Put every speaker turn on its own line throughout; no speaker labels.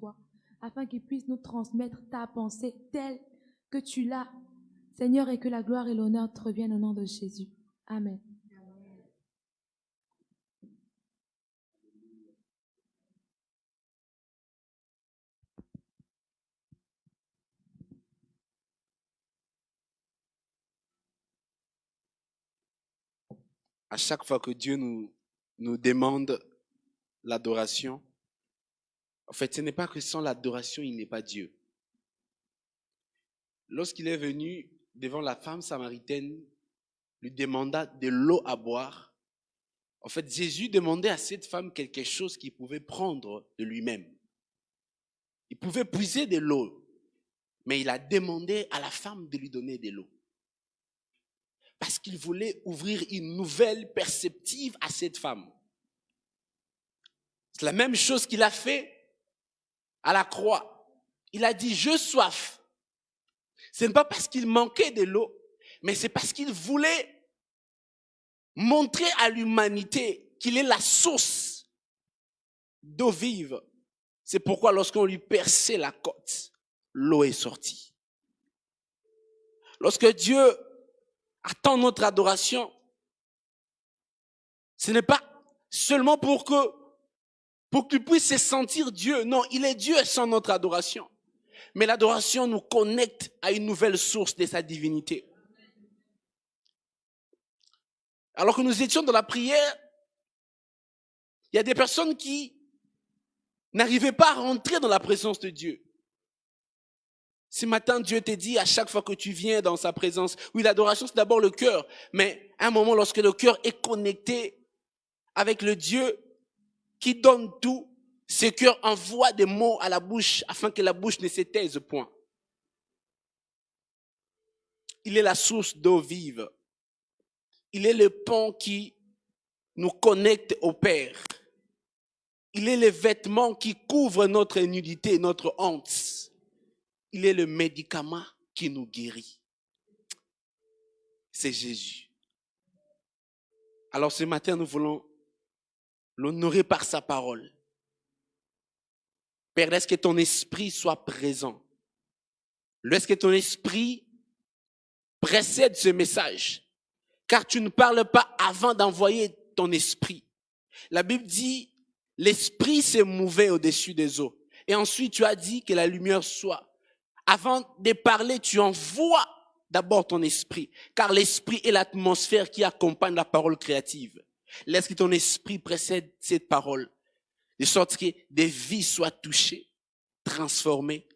toi, afin qu'il puisse nous transmettre ta pensée telle que tu l'as, Seigneur, et que la gloire et l'honneur te reviennent au nom de Jésus. Amen.
À chaque fois que Dieu nous demande l'adoration, en fait, ce n'est pas que sans l'adoration, il n'est pas Dieu. Lorsqu'il est venu devant la femme samaritaine, lui demanda de l'eau à boire. En fait, Jésus demandait à cette femme quelque chose qu'il pouvait prendre de lui-même. Il pouvait puiser de l'eau, mais il a demandé à la femme de lui donner de l'eau. Parce qu'il voulait ouvrir une nouvelle perspective à cette femme. C'est la même chose qu'il a fait à la croix. Il a dit, je soif. Ce n'est pas parce qu'il manquait de l'eau, mais c'est parce qu'il voulait montrer à l'humanité qu'il est la source d'eau vive. C'est pourquoi lorsqu'on lui perçait la côte, l'eau est sortie. Lorsque Dieu attend notre adoration, ce n'est pas seulement pour qu'il puisse se sentir Dieu. Non, il est Dieu sans notre adoration. Mais l'adoration nous connecte à une nouvelle source de sa divinité. Alors que nous étions dans la prière, il y a des personnes qui n'arrivaient pas à rentrer dans la présence de Dieu. Ce matin, Dieu te dit à chaque fois que tu viens dans sa présence, oui, l'adoration c'est d'abord le cœur, mais à un moment lorsque le cœur est connecté avec le Dieu qui donne tout, ce cœur envoie des mots à la bouche afin que la bouche ne se taise point. Il est la source d'eau vive. Il est le pont qui nous connecte au Père. Il est le vêtement qui couvre notre nudité, notre honte. Il est le médicament qui nous guérit. C'est Jésus. Alors ce matin, nous voulons l'honorer par sa parole. Père, laisse que ton esprit soit présent. Laisse que ton esprit précède ce message. Car tu ne parles pas avant d'envoyer ton esprit. La Bible dit, l'esprit s'est mouvé au-dessus des eaux. Et ensuite, tu as dit que la lumière soit. Avant de parler, tu envoies d'abord ton esprit. Car l'esprit est l'atmosphère qui accompagne la parole créative. Laisse que ton esprit précède cette parole. De sorte que des vies soient touchées, transformées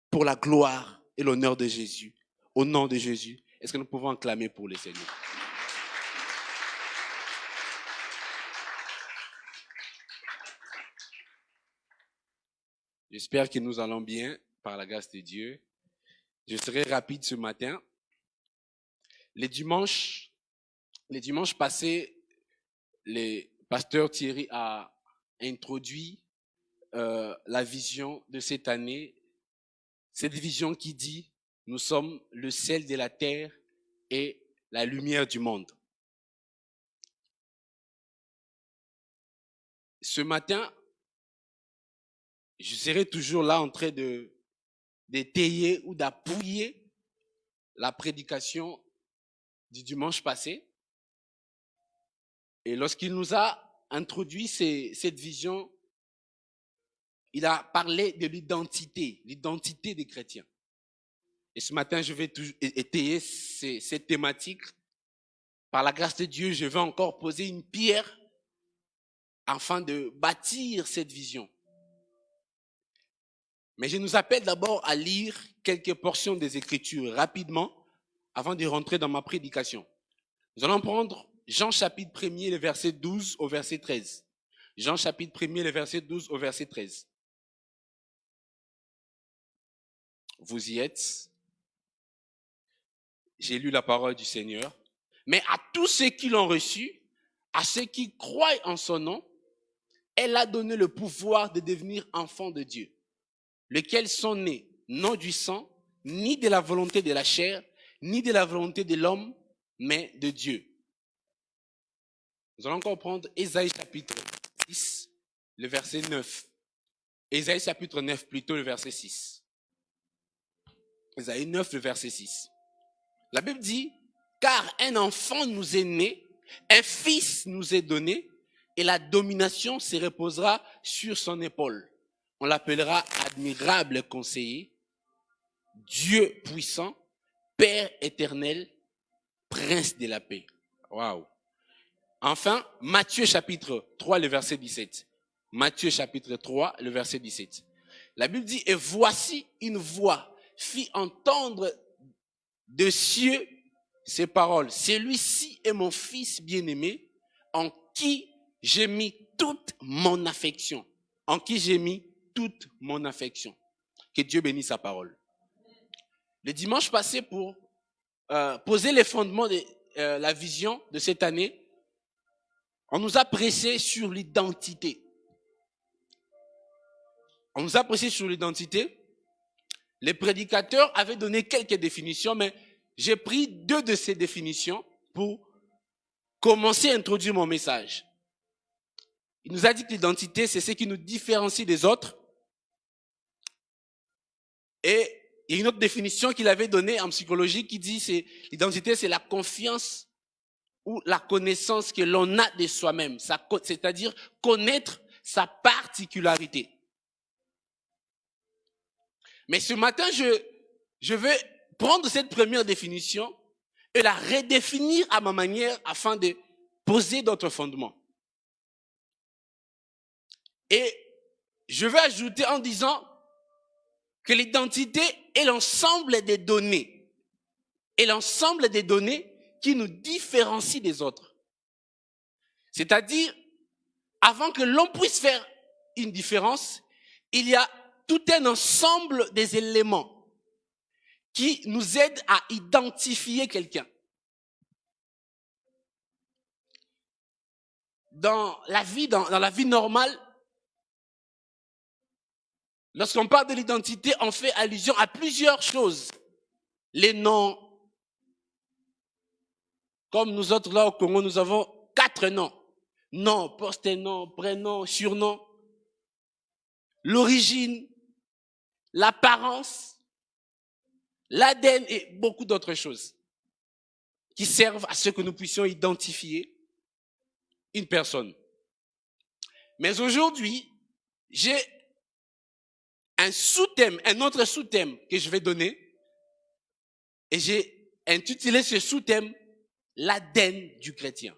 pour la gloire et l'honneur de Jésus. Au nom de Jésus, est-ce que nous pouvons acclamer pour le Seigneur? J'espère que nous allons bien par la grâce de Dieu. Je serai rapide ce matin. Les dimanches passés, le pasteur Thierry a introduit la vision de cette année. Cette vision qui dit, nous sommes le sel de la terre et la lumière du monde. Ce matin, je serai toujours là en train d'étayer ou d'appuyer la prédication du dimanche passé. Et lorsqu'il nous a introduit cette vision, il a parlé de l'identité des chrétiens. Et ce matin, je vais étayer cette thématique. Par la grâce de Dieu, je vais encore poser une pierre afin de bâtir cette vision. Mais je nous appelle d'abord à lire quelques portions des Écritures rapidement avant de rentrer dans ma prédication. Nous allons prendre Jean chapitre 1er, le verset 12 au verset 13. Jean chapitre 1er, le verset 12 au verset 13. Vous y êtes. J'ai lu la parole du Seigneur. Mais à tous ceux qui l'ont reçu, à ceux qui croient en son nom, elle a donné le pouvoir de devenir enfants de Dieu, lesquels sont nés non du sang, ni de la volonté de la chair, ni de la volonté de l'homme, mais de Dieu. Nous allons encore prendre Ésaïe chapitre 6, le verset 9. Ésaïe chapitre 9, plutôt le verset 6. Ésaïe 9, le verset 6. La Bible dit, car un enfant nous est né, un fils nous est donné, et la domination se reposera sur son épaule. On l'appellera admirable conseiller, Dieu puissant, Père éternel, Prince de la paix. Waouh. Enfin, Matthieu chapitre 3, le verset 17. Matthieu chapitre 3, le verset 17. La Bible dit, et voici une voix fit entendre de cieux ces paroles. Celui-ci est mon fils bien-aimé, en qui j'ai mis toute mon affection. En qui j'ai mis toute mon affection. Que Dieu bénisse sa parole. Le dimanche passé, pour poser les fondements de la vision de cette année, on nous a pressé sur l'identité. On nous a pressé sur l'identité. Les prédicateurs avaient donné quelques définitions, mais j'ai pris 2 de ces définitions pour commencer à introduire mon message. Il nous a dit que l'identité, c'est ce qui nous différencie des autres. Et il y a une autre définition qu'il avait donnée en psychologie qui dit que l'identité, c'est la confiance ou la connaissance que l'on a de soi-même, c'est-à-dire connaître sa particularité. Mais ce matin, je vais prendre cette première définition et la redéfinir à ma manière afin de poser d'autres fondements. Et je vais ajouter en disant que l'identité est l'ensemble des données. Et l'ensemble des données qui nous différencient des autres. C'est-à-dire, avant que l'on puisse faire une différence, il y a tout un ensemble des éléments qui nous aident à identifier quelqu'un. Dans la vie normale, lorsqu'on parle de l'identité, on fait allusion à plusieurs choses. Les noms. Comme nous autres là au Congo, nous avons 4 noms. Nom, post-nom, prénom, surnom. L'origine, l'apparence, l'ADN et beaucoup d'autres choses qui servent à ce que nous puissions identifier une personne. Mais aujourd'hui, j'ai un sous-thème, un autre sous-thème que je vais donner et j'ai intitulé ce sous-thème l'ADN du chrétien.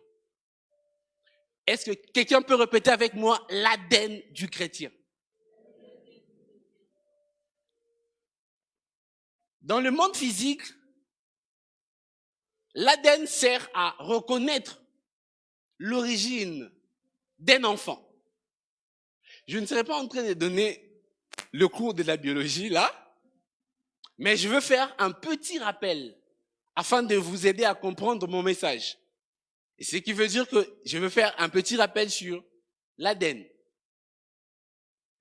Est-ce que quelqu'un peut répéter avec moi l'ADN du chrétien? Dans le monde physique, l'ADN sert à reconnaître l'origine d'un enfant. Je ne serai pas en train de donner le cours de la biologie là, mais je veux faire un petit rappel afin de vous aider à comprendre mon message. Et ce qui veut dire que je veux faire un petit rappel sur l'ADN.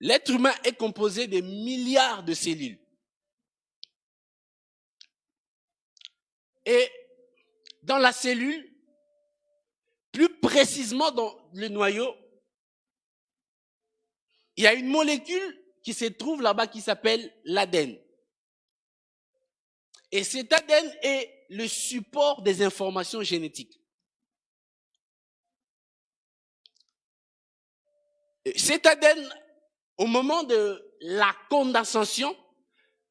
L'être humain est composé de milliards de cellules. Et dans la cellule, plus précisément dans le noyau, il y a une molécule qui se trouve là-bas qui s'appelle l'ADN. Et cet ADN est le support des informations génétiques. Cet ADN, au moment de la condensation,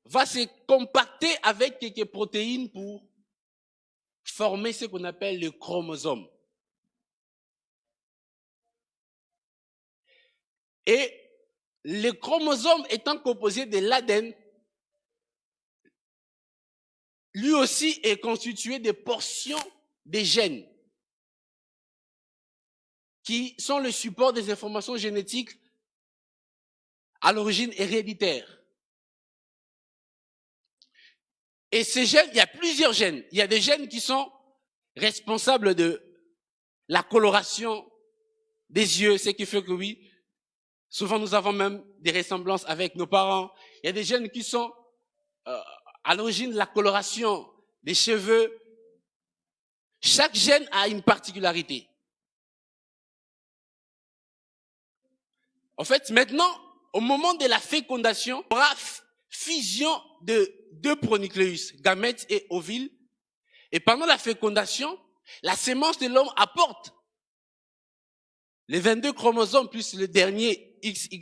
va se compacter avec quelques protéines pour former ce qu'on appelle le chromosome. Et le chromosome étant composé de l'ADN, lui aussi est constitué de portions des gènes qui sont le support des informations génétiques à l'origine héréditaire. Et ces gènes, il y a plusieurs gènes. Il y a des gènes qui sont responsables de la coloration des yeux, ce qui fait que oui, souvent nous avons même des ressemblances avec nos parents. Il y a des gènes qui sont à l'origine de la coloration des cheveux. Chaque gène a une particularité. En fait, maintenant, au moment de la fécondation, il y aura fusion de deux pronucléus, gamètes et ovules. Et pendant la fécondation, la sémence de l'homme apporte les 22 chromosomes plus le dernier XY.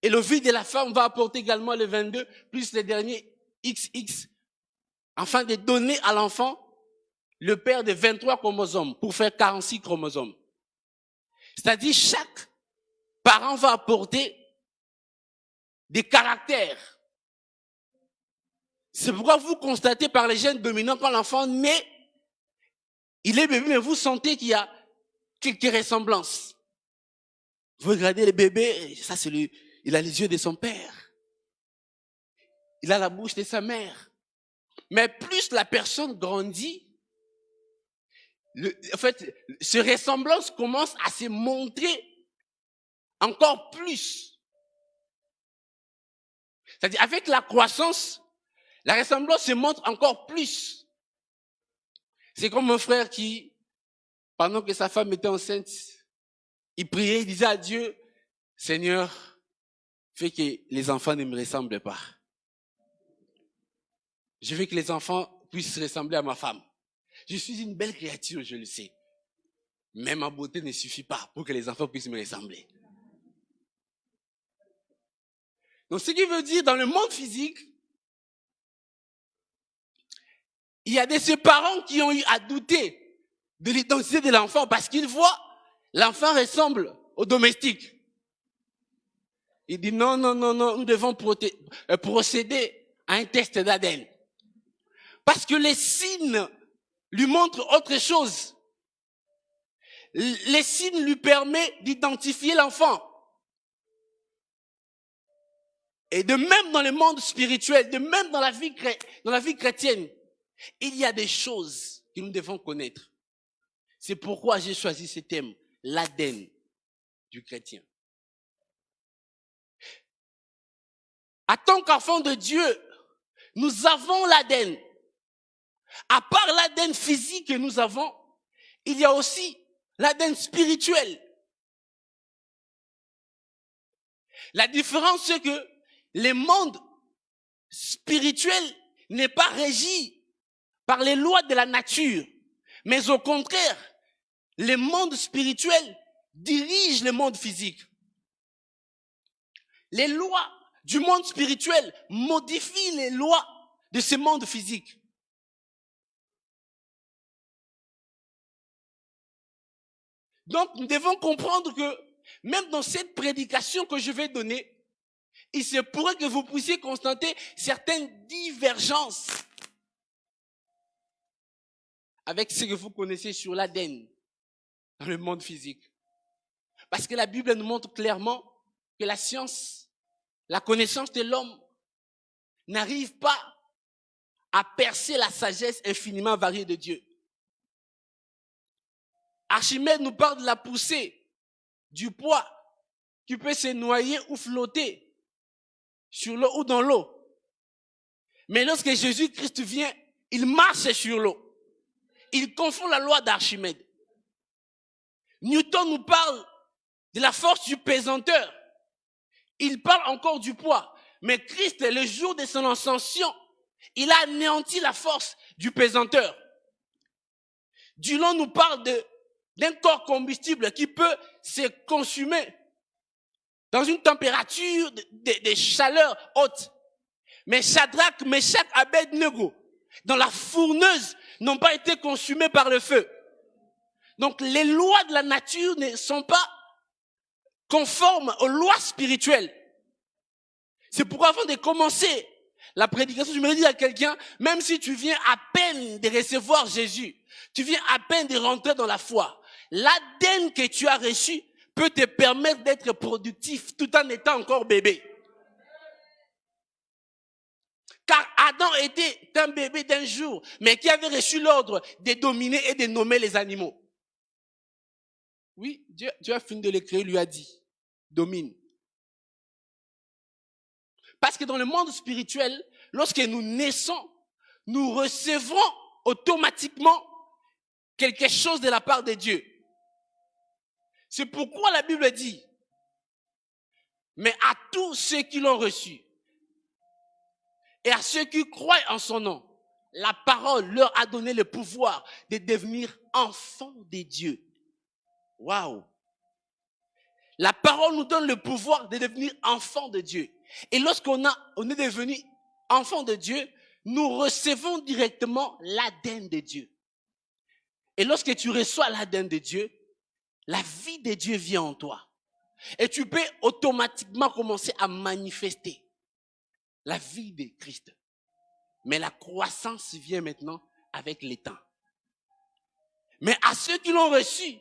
Et l'ovule de la femme va apporter également les 22 plus le dernier XX, afin de donner à l'enfant le père de 23 chromosomes pour faire 46 chromosomes. C'est-à-dire chaque parent va apporter des caractères. C'est pourquoi vous constatez par les gènes dominants quand l'enfant naît, il est bébé, mais vous sentez qu'il y a quelques ressemblances. Vous regardez le bébé, ça c'est il a les yeux de son père. Il a la bouche de sa mère. Mais plus la personne grandit, en fait, ces ressemblances commencent à se montrer encore plus. C'est-à-dire, avec la croissance, la ressemblance se montre encore plus. C'est comme mon frère qui, pendant que sa femme était enceinte, il priait, il disait à Dieu, Seigneur, fais que les enfants ne me ressemblent pas. Je veux que les enfants puissent ressembler à ma femme. Je suis une belle créature, je le sais. Mais ma beauté ne suffit pas pour que les enfants puissent me ressembler. Donc, ce qui veut dire, dans le monde physique, il y a ces parents qui ont eu à douter de l'identité de l'enfant parce qu'ils voient l'enfant ressemble au domestique. Il dit non, nous devons procéder à un test d'ADN. Parce que les signes lui montrent autre chose. Les signes lui permettent d'identifier l'enfant. Et de même dans le monde spirituel, de même dans la vie chrétienne, il y a des choses que nous devons connaître. C'est pourquoi j'ai choisi ce thème, l'ADN du chrétien. En tant qu'enfant de Dieu, nous avons l'ADN. À part l'ADN physique que nous avons, il y a aussi l'ADN spirituel. La différence, c'est que le monde spirituel n'est pas régi par les lois de la nature, mais au contraire, le monde spirituel dirige le monde physique. Les lois du monde spirituel modifient les lois de ce monde physique. Donc, nous devons comprendre que même dans cette prédication que je vais donner, il se pourrait que vous puissiez constater certaines divergences avec ce que vous connaissez sur l'ADN dans le monde physique. Parce que la Bible nous montre clairement que la science, la connaissance de l'homme n'arrive pas à percer la sagesse infiniment variée de Dieu. Archimède nous parle de la poussée du poids qui peut se noyer ou flotter sur l'eau ou dans l'eau. Mais lorsque Jésus-Christ vient, il marche sur l'eau. Il confond la loi d'Archimède. Newton nous parle de la force du pesanteur. Il parle encore du poids. Mais Christ, le jour de son ascension, il a anéanti la force du pesanteur. Dulon nous parle d'un corps combustible qui peut se consumer dans une température de chaleur haute. Mais Shadrach, Meshach, Abed-Nego, dans la fourneuse, n'ont pas été consumés par le feu. Donc les lois de la nature ne sont pas conformes aux lois spirituelles. C'est pourquoi avant de commencer la prédication, je me dis à quelqu'un, même si tu viens à peine de recevoir Jésus, tu viens à peine de rentrer dans la foi, l'ADN que tu as reçu peut te permettre d'être productif tout en étant encore bébé. Car Adam était un bébé d'un jour, mais qui avait reçu l'ordre de dominer et de nommer les animaux. Oui, Dieu a fini de les créer, lui a dit, domine. Parce que dans le monde spirituel, lorsque nous naissons, nous recevrons automatiquement quelque chose de la part de Dieu. C'est pourquoi la Bible dit, mais à tous ceux qui l'ont reçu et à ceux qui croient en son nom, la parole leur a donné le pouvoir de devenir enfants de Dieu. Waouh! La parole nous donne le pouvoir de devenir enfants de Dieu. Et lorsqu'on est devenu enfants de Dieu, nous recevons directement l'ADN de Dieu. Et lorsque tu reçois l'ADN de Dieu, la vie de Dieu vient en toi. Et tu peux automatiquement commencer à manifester la vie de Christ. Mais la croissance vient maintenant avec les temps. Mais à ceux qui l'ont reçu,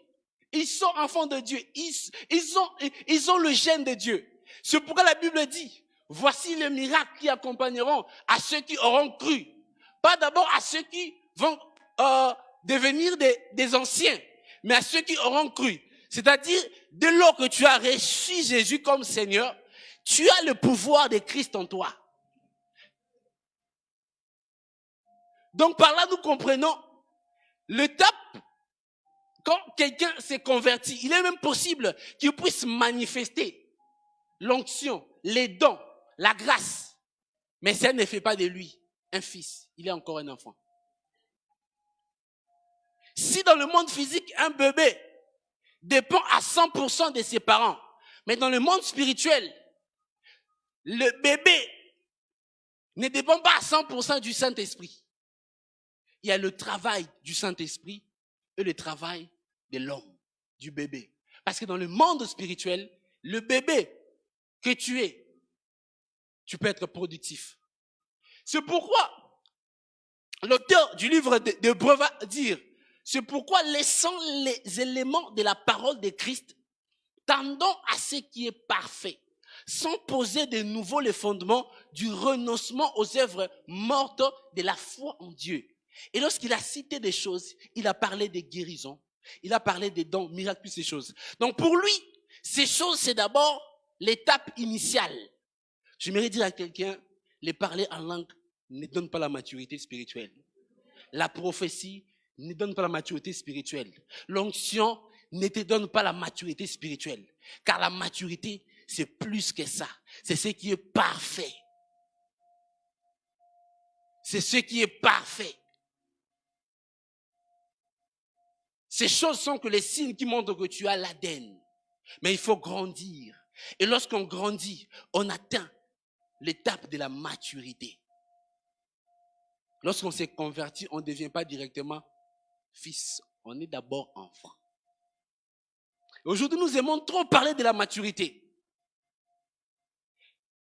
ils sont enfants de Dieu. Ils ont le gène de Dieu. C'est pourquoi la Bible dit, voici les miracles qui accompagneront à ceux qui auront cru. Pas d'abord à ceux qui vont devenir des anciens, mais à ceux qui auront cru. C'est-à-dire, dès lors que tu as reçu Jésus comme Seigneur, tu as le pouvoir de Christ en toi. Donc par là, nous comprenons l'étape. Quand quelqu'un s'est converti, il est même possible qu'il puisse manifester l'onction, les dons, la grâce. Mais ça ne fait pas de lui un fils. Il est encore un enfant. Si dans le monde physique, un bébé dépend à 100% de ses parents, mais dans le monde spirituel, le bébé ne dépend pas à 100% du Saint-Esprit. Il y a le travail du Saint-Esprit et le travail de l'homme, du bébé. Parce que dans le monde spirituel, le bébé que tu es, tu peux être productif. C'est pourquoi l'auteur du livre d'Hébreux va dire, c'est pourquoi laissant les éléments de la parole de Christ, tendons à ce qui est parfait, sans poser de nouveau les fondements du renoncement aux œuvres mortes de la foi en Dieu. Et lorsqu'il a cité des choses, il a parlé des guérisons, il a parlé des dons, miracles, toutes ces choses. Donc pour lui, ces choses, c'est d'abord l'étape initiale. J'aimerais dire à quelqu'un, les parler en langue ne donne pas la maturité spirituelle. La prophétie ne donne pas la maturité spirituelle. L'onction ne te donne pas la maturité spirituelle. Car la maturité, c'est plus que ça. C'est ce qui est parfait. C'est ce qui est parfait. Ces choses sont que les signes qui montrent que tu as l'ADN. Mais il faut grandir. Et lorsqu'on grandit, on atteint l'étape de la maturité. Lorsqu'on s'est converti, on ne devient pas directement fils. On est d'abord enfant. Aujourd'hui, nous aimons trop parler de la maturité.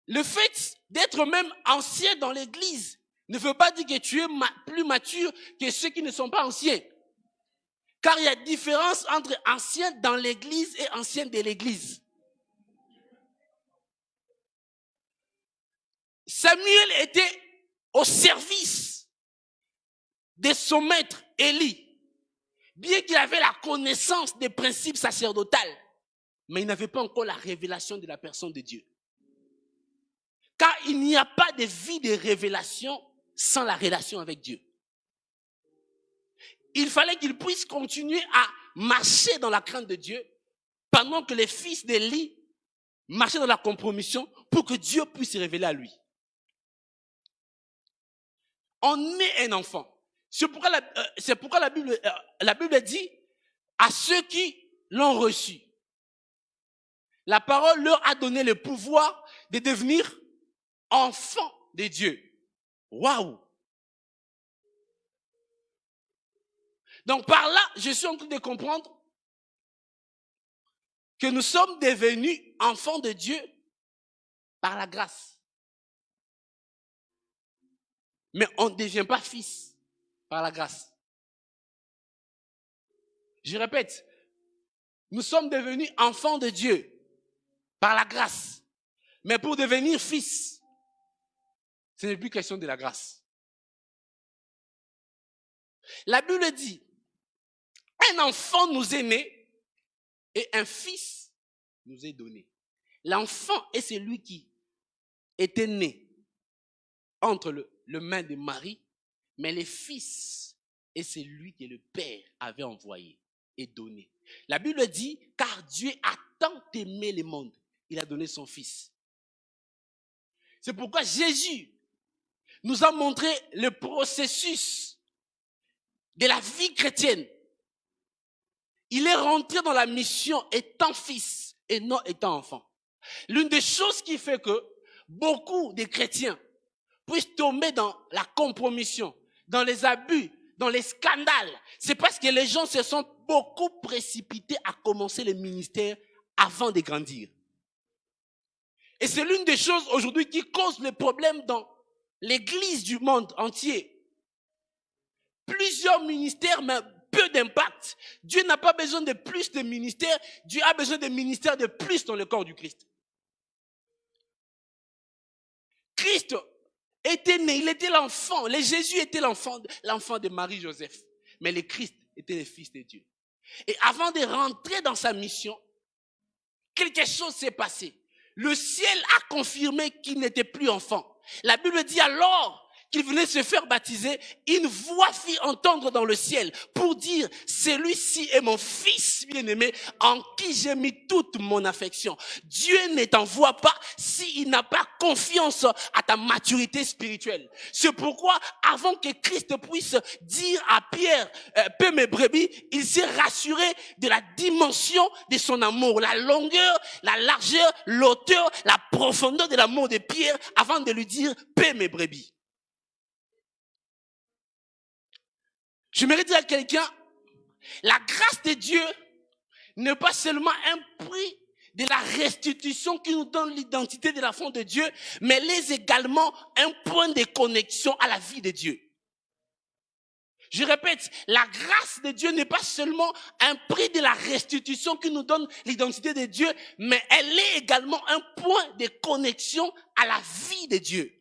Le fait d'être même ancien dans l'église ne veut pas dire que tu es plus mature que ceux qui ne sont pas anciens. Car il y a différence entre anciens dans l'église et anciens de l'église. Samuel était au service de son maître Élie, bien qu'il avait la connaissance des principes sacerdotaux, mais il n'avait pas encore la révélation de la personne de Dieu. Car il n'y a pas de vie de révélation sans la relation avec Dieu. Il fallait qu'il puisse continuer à marcher dans la crainte de Dieu pendant que les fils d'Élie marchaient dans la compromission pour que Dieu puisse se révéler à lui. On est un enfant. C'est pourquoi la Bible dit à ceux qui l'ont reçu. La parole leur a donné le pouvoir de devenir enfants de Dieu. Waouh! Donc par là, je suis en train de comprendre que nous sommes devenus enfants de Dieu par la grâce. Mais on ne devient pas fils par la grâce. Je répète, nous sommes devenus enfants de Dieu par la grâce. Mais pour devenir fils, ce n'est plus question de la grâce. La Bible dit, un enfant nous est né et un fils nous est donné. L'enfant est celui qui était né entre le main de Marie, mais le fils est celui que le Père avait envoyé et donné. La Bible dit, car Dieu a tant aimé le monde, il a donné son Fils. C'est pourquoi Jésus nous a montré le processus de la vie chrétienne. Il est rentré dans la mission étant fils et non étant enfant. L'une des choses qui fait que beaucoup de chrétiens puissent tomber dans la compromission, dans les abus, dans les scandales, c'est parce que les gens se sont beaucoup précipités à commencer le ministère avant de grandir. Et c'est l'une des choses aujourd'hui qui cause les problèmes dans l'église du monde entier. Plusieurs ministères, mais peu d'impact. Dieu n'a pas besoin de plus de ministères, Dieu a besoin de ministères de plus dans le corps du Christ. Christ était né, il était l'enfant, Jésus était l'enfant de Marie-Joseph, mais le Christ était le Fils de Dieu. Et avant de rentrer dans sa mission, quelque chose s'est passé. Le ciel a confirmé qu'il n'était plus enfant. La Bible dit alors qu'il venait se faire baptiser, une voix fit entendre dans le ciel pour dire, celui-ci est mon fils bien-aimé en qui j'ai mis toute mon affection. Dieu ne t'envoie pas s'il n'a pas confiance à ta maturité spirituelle. C'est pourquoi avant que Christ puisse dire à Pierre, paie mes brebis, il s'est rassuré de la dimension de son amour, la longueur, la largeur, l'auteur, la profondeur de l'amour de Pierre avant de lui dire, paie mes brebis. J'aimerais dire à quelqu'un, la grâce de Dieu n'est pas seulement un prix de la restitution qui nous donne l'identité de l'enfant de Dieu, mais elle est également un point de connexion à la vie de Dieu. Je répète, la grâce de Dieu n'est pas seulement un prix de la restitution qui nous donne l'identité de Dieu, mais elle est également un point de connexion à la vie de Dieu.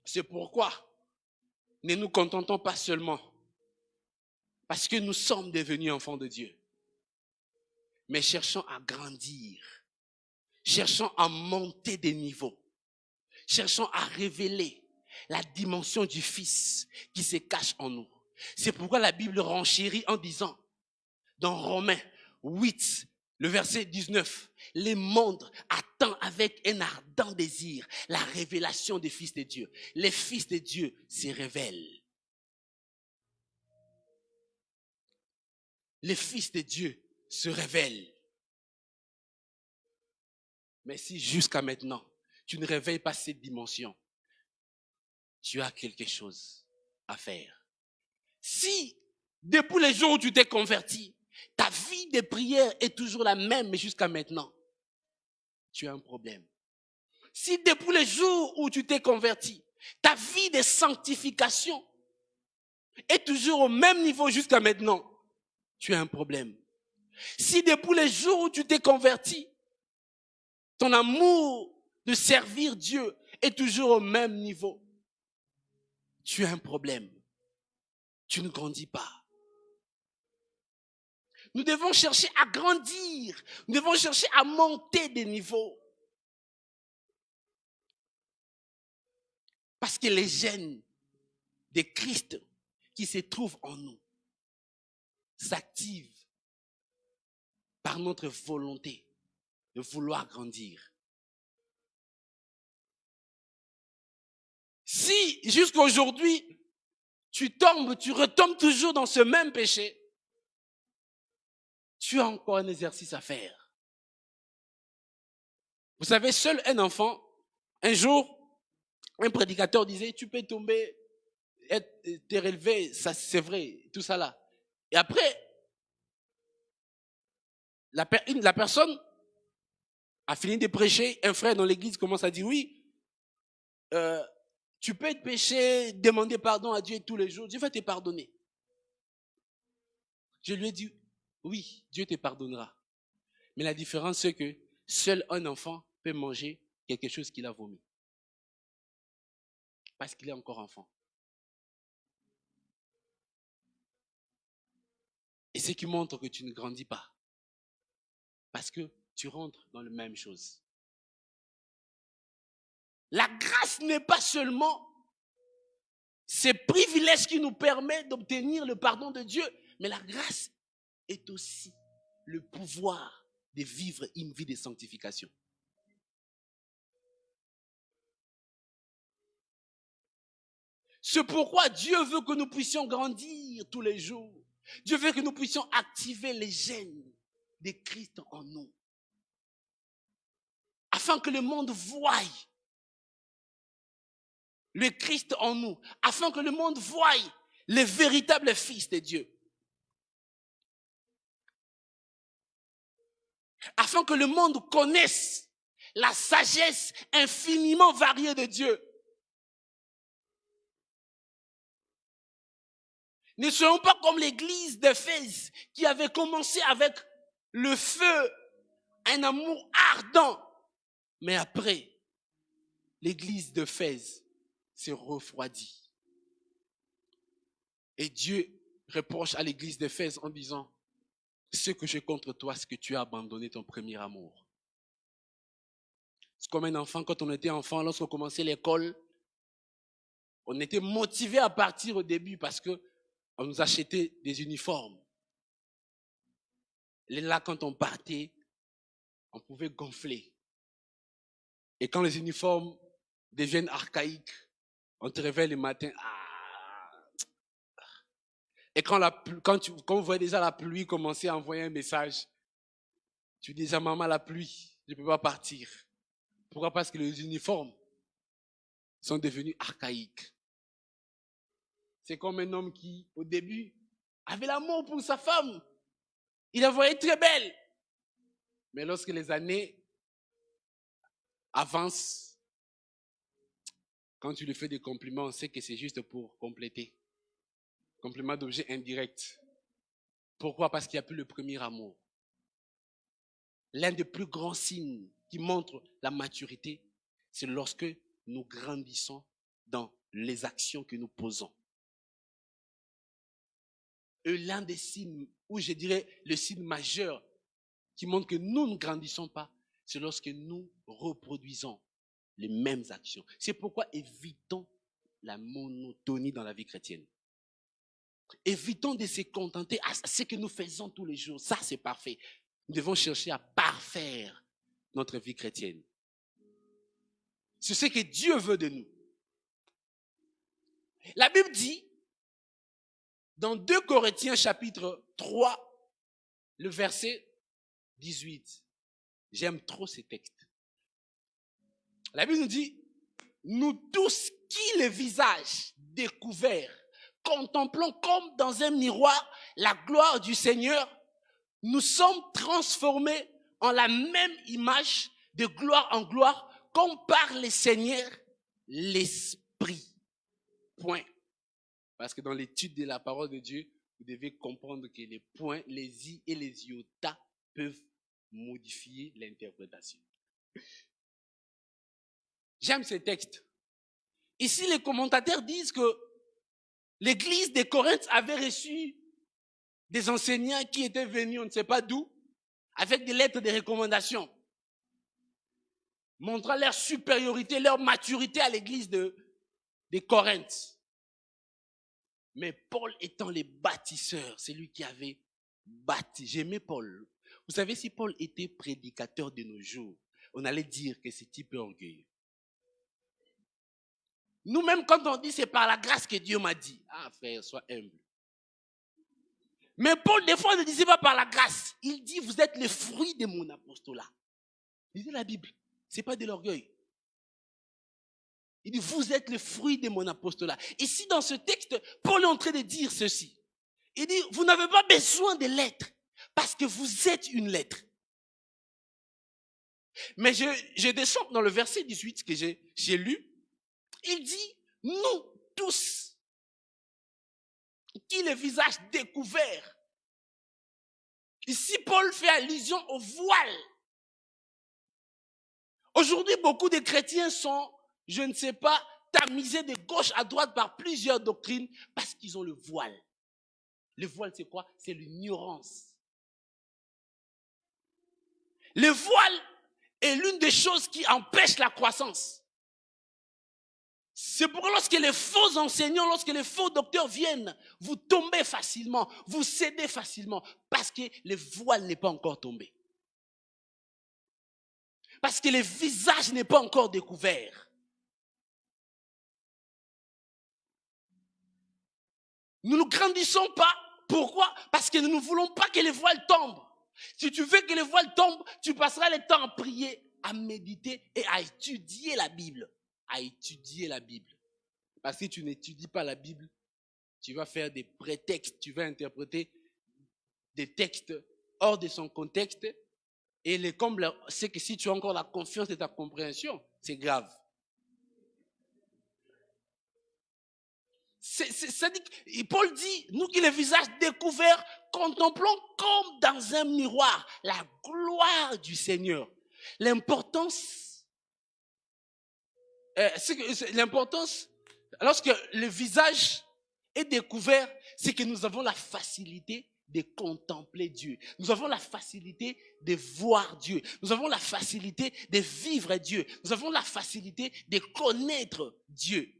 C'est pourquoi ne nous contentons pas seulement parce que nous sommes devenus enfants de Dieu, mais cherchons à grandir, cherchons à monter des niveaux, cherchons à révéler la dimension du Fils qui se cache en nous. C'est pourquoi la Bible renchérit en disant, dans Romains 8, le verset 19, le monde attend avec un ardent désir la révélation des fils de Dieu. Les fils de Dieu se révèlent. Les fils de Dieu se révèlent. Mais si jusqu'à maintenant, tu ne réveilles pas cette dimension, tu as quelque chose à faire. Si, depuis les jours où tu t'es converti, ta vie de prière est toujours la même, mais jusqu'à maintenant, tu as un problème. Si depuis les jours où tu t'es converti, ta vie de sanctification est toujours au même niveau jusqu'à maintenant, tu as un problème. Si depuis les jours où tu t'es converti, ton amour de servir Dieu est toujours au même niveau, tu as un problème. Tu ne grandis pas. Nous devons chercher à grandir. Nous devons chercher à monter des niveaux. Parce que les gènes de Christ qui se trouvent en nous s'activent par notre volonté de vouloir grandir. Si jusqu'à aujourd'hui, tu retombes toujours dans ce même péché, tu as encore un exercice à faire. Vous savez, seul un enfant, un jour, un prédicateur disait, tu peux tomber, te relever, ça c'est vrai, tout ça là. Et après, la personne a fini de prêcher, un frère dans l'église commence à dire, oui, tu peux te pécher, demander pardon à Dieu tous les jours, Dieu va te pardonner. Je lui ai dit, oui, Dieu te pardonnera. Mais la différence, c'est que seul un enfant peut manger quelque chose qu'il a vomi. Parce qu'il est encore enfant. Et ce qui montre que tu ne grandis pas. Parce que tu rentres dans la même chose. La grâce n'est pas seulement ces privilèges qui nous permettent d'obtenir le pardon de Dieu, mais la grâce est aussi le pouvoir de vivre une vie de sanctification. C'est pourquoi Dieu veut que nous puissions grandir tous les jours. Dieu veut que nous puissions activer les gènes de Christ en nous. Afin que le monde voie le Christ en nous. Afin que le monde voie les véritables fils de Dieu. Afin que le monde connaisse la sagesse infiniment variée de Dieu. Ne soyons pas comme l'église d'Éphèse qui avait commencé avec le feu, un amour ardent. Mais après, l'église d'Éphèse s'est refroidie. Et Dieu reproche à l'église d'Éphèse en disant, ce que j'ai contre toi, c'est que tu as abandonné ton premier amour. C'est comme un enfant, quand on était enfant, lorsqu'on commençait l'école, on était motivé à partir au début parce que on nous achetait des uniformes. Là, quand on partait, on pouvait gonfler. Et quand les uniformes deviennent archaïques, on te réveille le matin. Et quand on voit déjà la pluie commencer à envoyer un message, tu dis déjà, maman, la pluie, je ne peux pas partir. Pourquoi? Parce que les uniformes sont devenus archaïques. C'est comme un homme qui, au début, avait l'amour pour sa femme. Il la voyait très belle. Mais lorsque les années avancent, quand tu lui fais des compliments, on sait que c'est juste pour compléter. Compliment d'objet indirect. Pourquoi? Parce qu'il n'y a plus le premier amour. L'un des plus grands signes qui montre la maturité, c'est lorsque nous grandissons dans les actions que nous posons. Et l'un des signes, ou je dirais le signe majeur qui montre que nous ne grandissons pas, c'est lorsque nous reproduisons les mêmes actions. C'est pourquoi évitons la monotonie dans la vie chrétienne. Évitons de se contenter à ce que nous faisons tous les jours. Ça, c'est parfait. Nous devons chercher à parfaire notre vie chrétienne. C'est ce que Dieu veut de nous. La Bible dit, dans 2 Corinthiens chapitre 3, le verset 18. J'aime trop ces textes. La Bible nous dit, nous tous qui le visage découvert, contemplons comme dans un miroir la gloire du Seigneur, nous sommes transformés en la même image de gloire en gloire, comme par le Seigneur, l'Esprit. Point. Parce que dans l'étude de la parole de Dieu, vous devez comprendre que les points, les i et les iota peuvent modifier l'interprétation. J'aime ces textes. Ici, les commentateurs disent que l'église de Corinthe avait reçu des enseignants qui étaient venus, on ne sait pas d'où, avec des lettres de recommandation, montrant leur supériorité, leur maturité à l'église de Corinthe. Mais Paul étant le bâtisseur, c'est lui qui avait bâti. J'aimais Paul. Vous savez, si Paul était prédicateur de nos jours, on allait dire que c'est un peu orgueilleux. Nous-mêmes, quand on dit c'est par la grâce que Dieu m'a dit, ah frère, sois humble. Mais Paul, des fois, ne disait pas par la grâce. Il dit, vous êtes le fruit de mon apostolat. Lisez la Bible, ce n'est pas de l'orgueil. Il dit, vous êtes le fruit de mon apostolat. Ici, dans ce texte, Paul est en train de dire ceci. Il dit, vous n'avez pas besoin de lettres, parce que vous êtes une lettre. Mais je descends dans le verset 18 que j'ai lu. Il dit, nous tous, qui le visage découvert. Ici, Paul fait allusion au voile. Aujourd'hui, beaucoup de chrétiens sont, je ne sais pas, tamisés de gauche à droite par plusieurs doctrines parce qu'ils ont le voile. Le voile, c'est quoi? C'est l'ignorance. Le voile est l'une des choses qui empêche la croissance. C'est pourquoi lorsque les faux enseignants, lorsque les faux docteurs viennent, vous tombez facilement, vous cédez facilement, parce Parce que le voile n'est pas encore tombé. Parce que le visage n'est pas encore découvert. Nous ne grandissons pas. Pourquoi? Parce que nous ne voulons pas que les voiles tombent. Si tu veux que les voiles tombent, tu passeras le temps à prier, à méditer et à étudier la Bible. À étudier la Bible. Parce que si tu n'étudies pas la Bible, tu vas faire des prétextes, tu vas interpréter des textes hors de son contexte. Et le comble, c'est que si tu as encore la confiance de ta compréhension, c'est grave. Paul dit, nous qui les visages découverts, contemplons comme dans un miroir la gloire du Seigneur. L'importance, lorsque le visage est découvert, c'est que nous avons la facilité de contempler Dieu. Nous avons la facilité de voir Dieu. Nous avons la facilité de vivre Dieu. Nous avons la facilité de connaître Dieu.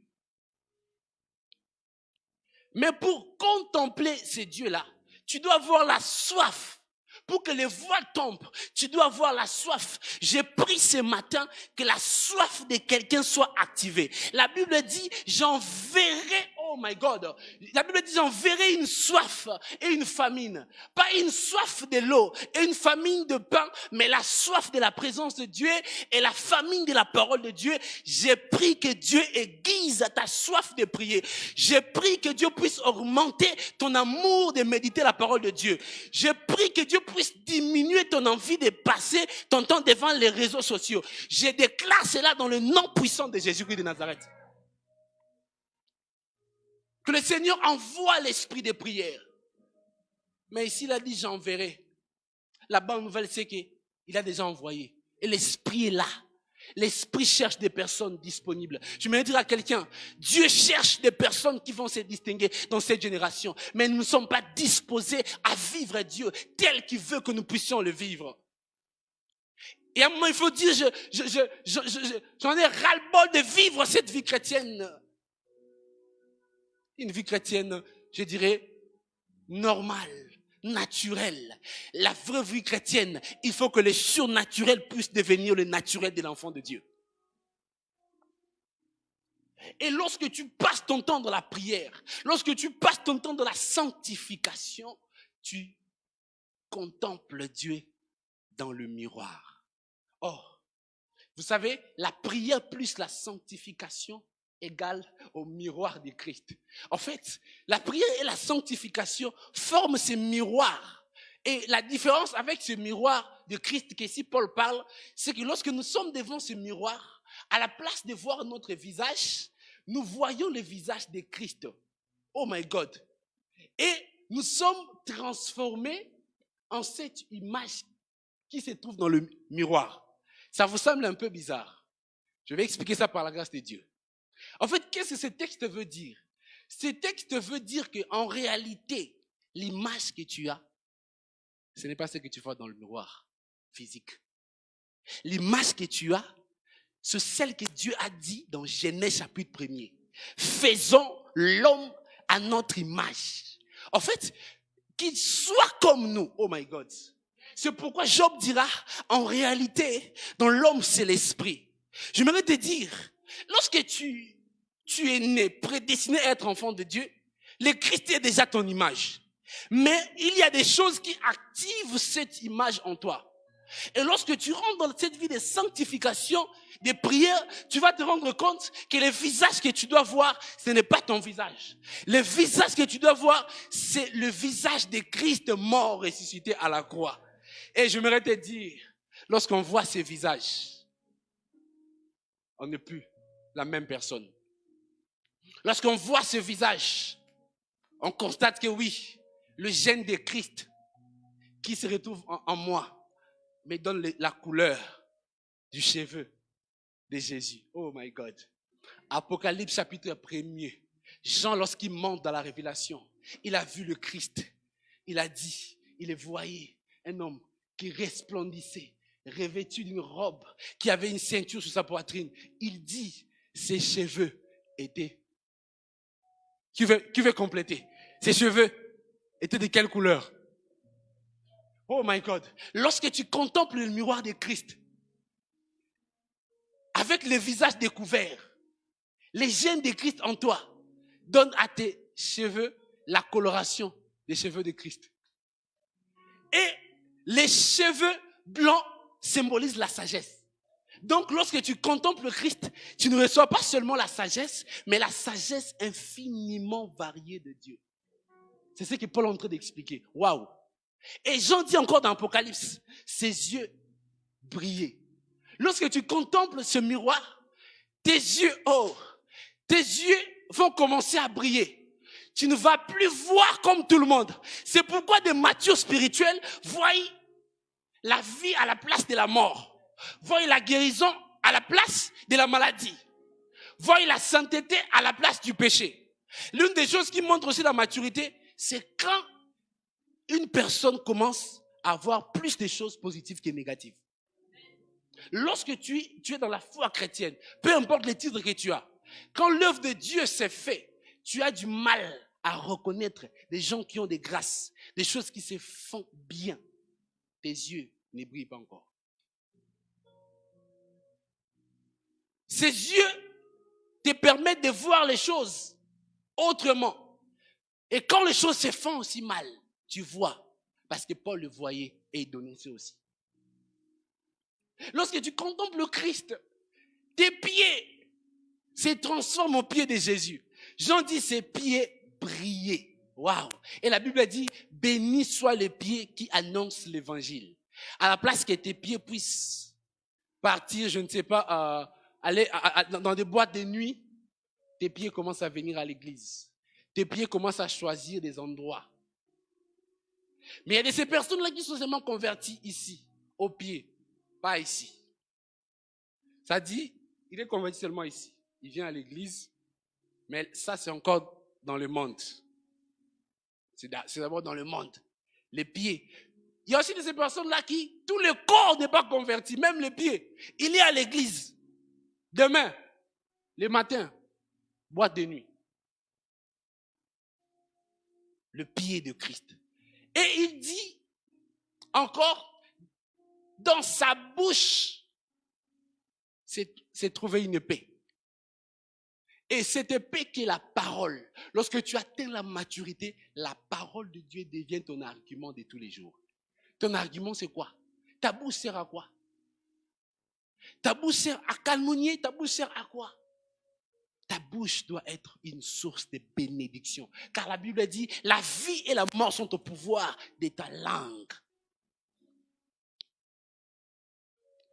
Mais pour contempler ce Dieu-là, tu dois avoir la soif. Pour que les voiles tombent, tu dois avoir la soif. J'ai pris ce matin que la soif de quelqu'un soit activée. La Bible dit, j'enverrai, oh my God, la Bible dit, j'enverrai une soif et une famine. Pas une soif de l'eau et une famine de pain, mais la soif de la présence de Dieu et la famine de la parole de Dieu. J'ai pris que Dieu aiguise ta soif de prier. J'ai pris que Dieu puisse augmenter ton amour de méditer la parole de Dieu. J'ai pris que Dieu puisse diminuer ton envie de passer ton temps devant les réseaux sociaux. Je déclare cela dans le nom puissant de Jésus-Christ de Nazareth. Que le Seigneur envoie l'esprit de prière. Mais ici, il a dit, j'enverrai. La bonne nouvelle, c'est qu'il a déjà envoyé. Et l'esprit est là. L'esprit cherche des personnes disponibles. Je me dire à quelqu'un, Dieu cherche des personnes qui vont se distinguer dans cette génération. Mais nous ne sommes pas disposés à vivre Dieu tel qu'il veut que nous puissions le vivre. Et à un moment, il faut dire, j'en ai ras-le-bol de vivre cette vie chrétienne. Une vie chrétienne, je dirais, normale, naturelle. La vraie vie chrétienne, il faut que le surnaturel puisse devenir le naturel de l'enfant de Dieu. Et lorsque tu passes ton temps dans la prière, lorsque tu passes ton temps dans la sanctification, tu contemples Dieu dans le miroir. Or, vous savez, la prière plus la sanctification égale au miroir de Christ. En fait, la prière et la sanctification forment ce miroir. Et la différence avec ce miroir de Christ qu'ici Paul parle, c'est que lorsque nous sommes devant ce miroir, à la place de voir notre visage, nous voyons le visage de Christ. Oh my God. Et nous sommes transformés en cette image qui se trouve dans le miroir. Ça vous semble un peu bizarre. Je vais expliquer ça par la grâce de Dieu. En fait, qu'est-ce que ce texte veut dire? Ce texte veut dire qu'en réalité, l'image que tu as, ce n'est pas ce que tu vois dans le miroir physique. L'image que tu as, c'est celle que Dieu a dit dans Genèse chapitre 1er. Faisons l'homme à notre image. En fait, qu'il soit comme nous. Oh my God. C'est pourquoi Job dira, en réalité, dans l'homme, c'est l'esprit. J'aimerais te dire, lorsque tu es né, prédestiné à être enfant de Dieu, le Christ est déjà ton image. Mais il y a des choses qui activent cette image en toi. Et lorsque tu rentres dans cette vie de sanctification, de prière, tu vas te rendre compte que le visage que tu dois voir, ce n'est pas ton visage. Le visage que tu dois voir, c'est le visage de Christ mort, ressuscité à la croix. Et j'aimerais te dire, lorsqu'on voit ces visages, on n'est plus la même personne. Lorsqu'on voit ce visage, on constate que oui, le gène de Christ qui se retrouve en moi me donne la couleur du cheveu de Jésus. Oh my God. Apocalypse chapitre 1er. Jean, lorsqu'il monte dans la révélation, il a vu le Christ. Il a dit, il voyait un homme qui resplendissait, revêtu d'une robe, qui avait une ceinture sur sa poitrine. Il dit, ses cheveux étaient... Qui veut compléter? Ses cheveux étaient de quelle couleur? Oh my God. Lorsque tu contemples le miroir de Christ, avec le visage découvert, les gènes de Christ en toi donnent à tes cheveux la coloration des cheveux de Christ. Et les cheveux blancs symbolisent la sagesse. Donc, lorsque tu contemples le Christ, tu ne reçois pas seulement la sagesse, mais la sagesse infiniment variée de Dieu. C'est ce que Paul est en train d'expliquer. Waouh! Et Jean dit encore dans l'Apocalypse, ses yeux brillaient. Lorsque tu contemples ce miroir, tes yeux vont commencer à briller. Tu ne vas plus voir comme tout le monde. C'est pourquoi des matures spirituels voient la vie à la place de la mort, voient la guérison à la place de la maladie, voient la sainteté à la place du péché. L'une des choses qui montre aussi la maturité, c'est quand une personne commence à voir plus de choses positives que négatives. Lorsque tu es dans la foi chrétienne, peu importe les titres que tu as, quand l'œuvre de Dieu s'est faite, tu as du mal à reconnaître des gens qui ont des grâces, des choses qui se font bien. Tes yeux ne brillent pas encore. Ces yeux te permettent de voir les choses autrement. Et quand les choses se font aussi mal, tu vois, parce que Paul le voyait et il donnait ça aussi. Lorsque tu contemples le Christ, tes pieds se transforment aux pieds de Jésus. Jean dit ses pieds brillaient. Waouh! Et la Bible dit, béni soient les pieds qui annoncent l'évangile. À la place que tes pieds puissent partir, je ne sais pas, aller dans des boîtes de nuit, tes pieds commencent à venir à l'église. Tes pieds commencent à choisir des endroits. Mais il y a de ces personnes-là qui sont seulement converties ici, aux pieds, pas ici. Ça dit, il est converti seulement ici. Il vient à l'église, mais ça c'est encore dans le monde. C'est d'abord dans le monde. Les pieds. Il y a aussi de ces personnes-là qui, tout le corps n'est pas converti, même les pieds. Il est à l'église. Demain, le matin, boîte de nuit. Le pied de Christ. Et il dit encore, dans sa bouche, c'est trouvé une épée. Et cette épée qui est la parole. Lorsque tu atteins la maturité, la parole de Dieu devient ton argument de tous les jours. Ton argument, c'est quoi? Ta bouche sert à quoi? Ta bouche sert à calomnier, ta bouche sert à quoi? Ta bouche doit être une source de bénédiction. Car la Bible dit, la vie et la mort sont au pouvoir de ta langue.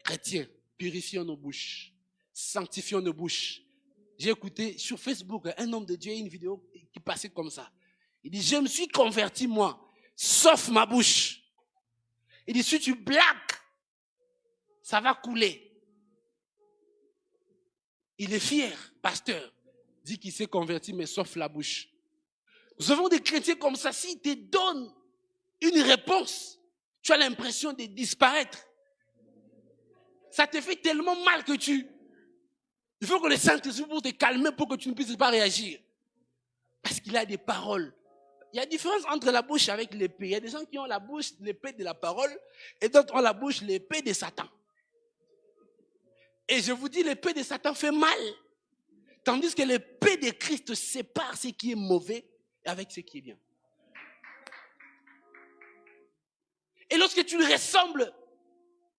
Chrétiens, purifions nos bouches, sanctifions nos bouches. J'ai écouté sur Facebook un homme de Dieu, une vidéo qui passait comme ça. Il dit, je me suis converti moi, sauf ma bouche. Il dit, si tu blagues, ça va couler. Il est fier, pasteur, dit qu'il s'est converti, mais sauf la bouche. Nous avons des chrétiens comme ça, s'ils te donnent une réponse, tu as l'impression de disparaître. Ça te fait tellement mal que il faut que le Saint-Esprit pour te calmer pour que tu ne puisses pas réagir. Parce qu'il a des paroles. Il y a une différence entre la bouche avec l'épée. Il y a des gens qui ont la bouche, l'épée de la parole, et d'autres ont la bouche, l'épée de Satan. Et je vous dis, l'épée de Satan fait mal. Tandis que l'épée de Christ sépare ce qui est mauvais avec ce qui est bien. Et lorsque tu lui ressembles,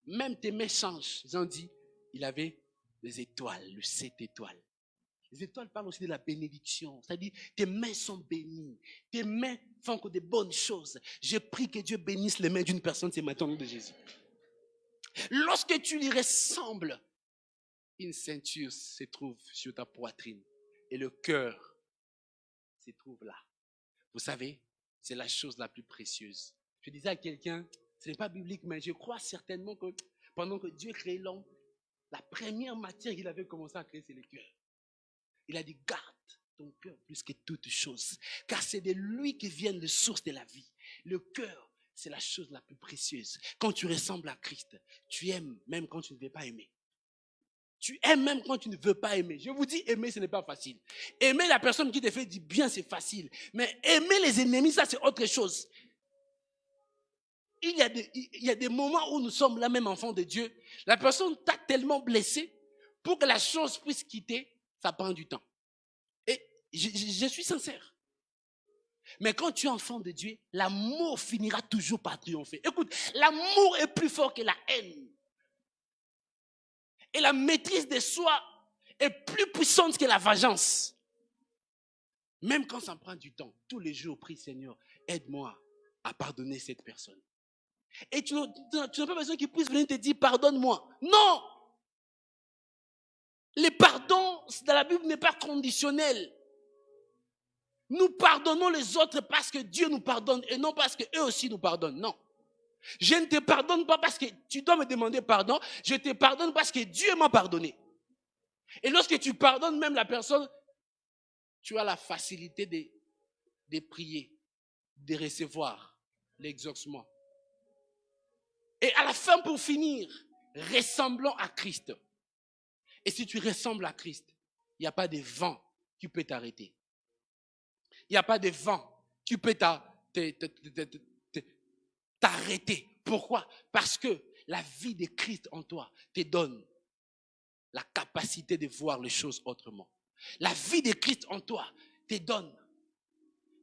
même tes mains changent. Ils ont dit, il avait les étoiles, le 7 étoiles. Les étoiles parlent aussi de la bénédiction. C'est-à-dire, tes mains sont bénies. Tes mains font que de bonnes choses. Je prie que Dieu bénisse les mains d'une personne ce matin au nom de Jésus. Lorsque tu lui ressembles, une ceinture se trouve sur ta poitrine et le cœur se trouve là. Vous savez, c'est la chose la plus précieuse. Je disais à quelqu'un, ce n'est pas biblique, mais je crois certainement que pendant que Dieu créait l'homme, la première matière qu'il avait commencé à créer, c'est le cœur. Il a dit, garde ton cœur plus que toute chose, car c'est de lui que vient la source de la vie. Le cœur, c'est la chose la plus précieuse. Quand tu ressembles à Christ, tu aimes même quand tu ne veux pas aimer. Tu aimes même quand tu ne veux pas aimer. Je vous dis, aimer, ce n'est pas facile. Aimer la personne qui te fait du bien, c'est facile. Mais aimer les ennemis, ça, c'est autre chose. il y a des moments où nous sommes là même enfants de Dieu. La personne t'a tellement blessé pour que la chose puisse quitter, ça prend du temps. Et je suis sincère. Mais quand tu es enfant de Dieu, l'amour finira toujours par triompher. Écoute, l'amour est plus fort que la haine. Et la maîtrise de soi est plus puissante que la vengeance. Même quand ça prend du temps, tous les jours, prie Seigneur, aide-moi à pardonner cette personne. Et tu n'as pas besoin qu'il puisse venir te dire pardonne-moi. Non! Le pardon dans la Bible n'est pas conditionnel. Nous pardonnons les autres parce que Dieu nous pardonne et non parce qu'eux aussi nous pardonnent. Non. Je ne te pardonne pas parce que tu dois me demander pardon. Je te pardonne parce que Dieu m'a pardonné. Et lorsque tu pardonnes même la personne, tu as la facilité de prier, de recevoir l'exaucement. Et à la fin, pour finir, ressemblons à Christ. Et si tu ressembles à Christ, il n'y a pas de vent qui peut t'arrêter. Il n'y a pas de vent qui peut t'arrêter. Pourquoi? Parce que la vie de Christ en toi te donne la capacité de voir les choses autrement. La vie de Christ en toi te donne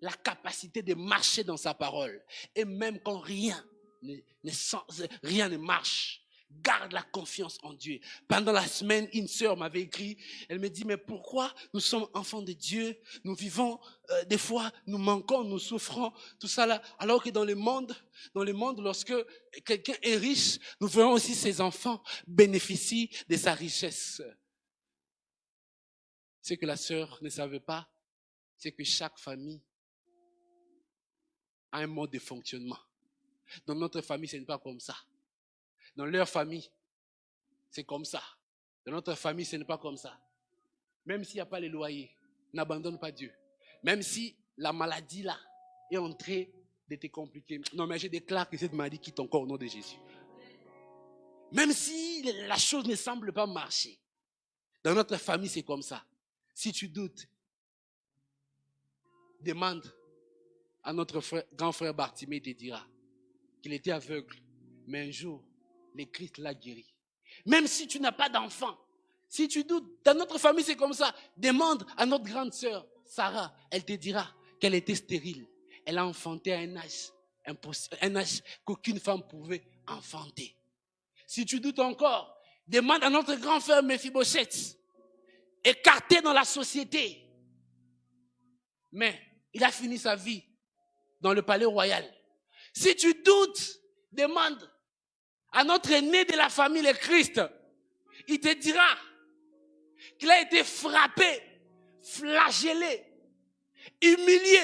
la capacité de marcher dans sa parole. Et même quand rien ne marche, garde la confiance en Dieu. Pendant la semaine, une sœur m'avait écrit, elle me dit, mais pourquoi nous sommes enfants de Dieu, nous vivons, des fois, nous manquons, nous souffrons, tout ça là, alors que dans le monde, lorsque quelqu'un est riche, nous voyons aussi ses enfants bénéficient de sa richesse. Ce que la sœur ne savait pas, c'est que chaque famille a un mode de fonctionnement. Dans notre famille, ce n'est pas comme ça. Dans leur famille, c'est comme ça. Dans notre famille, ce n'est pas comme ça. Même s'il n'y a pas les loyers, n'abandonne pas Dieu. Même si la maladie là est en train de te compliquer. Non, mais je déclare que cette maladie quitte encore au nom de Jésus. Même si la chose ne semble pas marcher. Dans notre famille, c'est comme ça. Si tu doutes, demande à notre grand frère Bartimée, te dira qu'il était aveugle, mais un jour, le Christ l'a guéri. Même si tu n'as pas d'enfant, si tu doutes, dans notre famille c'est comme ça, demande à notre grande sœur Sarah, elle te dira qu'elle était stérile. Elle a enfanté à un âge qu'aucune femme pouvait enfanter. Si tu doutes encore, demande à notre grand frère Mephibosheth, écarté dans la société. Mais il a fini sa vie dans le palais royal. Si tu doutes, demande à notre aîné de la famille, le Christ. Il te dira qu'il a été frappé, flagellé, humilié.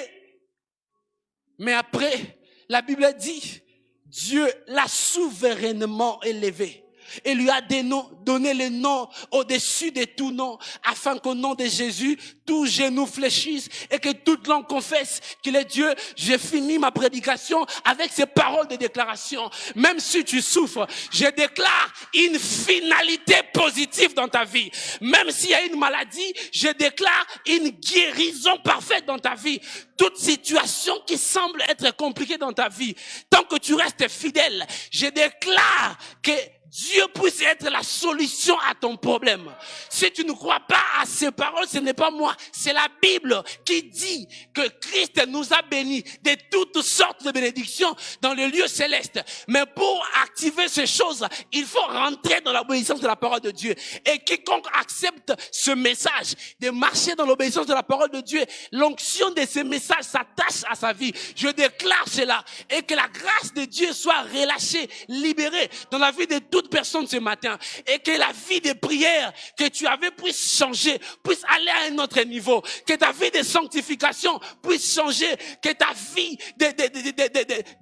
Mais après, la Bible dit, Dieu l'a souverainement élevé. Et lui a donné le nom au-dessus de tout nom, afin qu'au nom de Jésus, tout genou fléchisse et que toute langue confesse qu'il est Dieu. J'ai fini ma prédication avec ces paroles de déclaration. Même si tu souffres, je déclare une finalité positive dans ta vie. Même s'il y a une maladie, je déclare une guérison parfaite dans ta vie. Toute situation qui semble être compliquée dans ta vie, tant que tu restes fidèle, je déclare que Dieu puisse être la solution à ton problème. Si tu ne crois pas à ces paroles, ce n'est pas moi. C'est la Bible qui dit que Christ nous a bénis de toutes sortes de bénédictions dans le lieu céleste. Mais pour activer ces choses, il faut rentrer dans l'obéissance de la parole de Dieu. Et quiconque accepte ce message, de marcher dans l'obéissance de la parole de Dieu, l'onction de ce message s'attache à sa vie. Je déclare cela. Et que la grâce de Dieu soit relâchée, libérée dans la vie de toute personne ce matin, et que la vie de prière que tu avais puisse changer, puisse aller à un autre niveau, que ta vie de sanctification puisse changer, que ta vie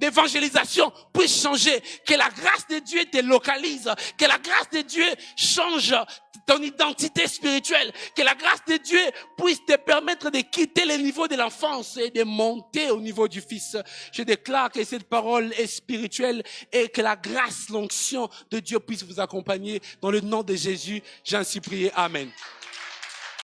d'évangélisation puisse changer, que la grâce de Dieu te localise, que la grâce de Dieu change ton identité spirituelle, que la grâce de Dieu puisse te permettre de quitter le niveau de l'enfance et de monter au niveau du Fils. Je déclare que cette parole est spirituelle et que la grâce, l'onction de Dieu puisse vous accompagner. Dans le nom de Jésus, j'ai ainsi prié. Amen.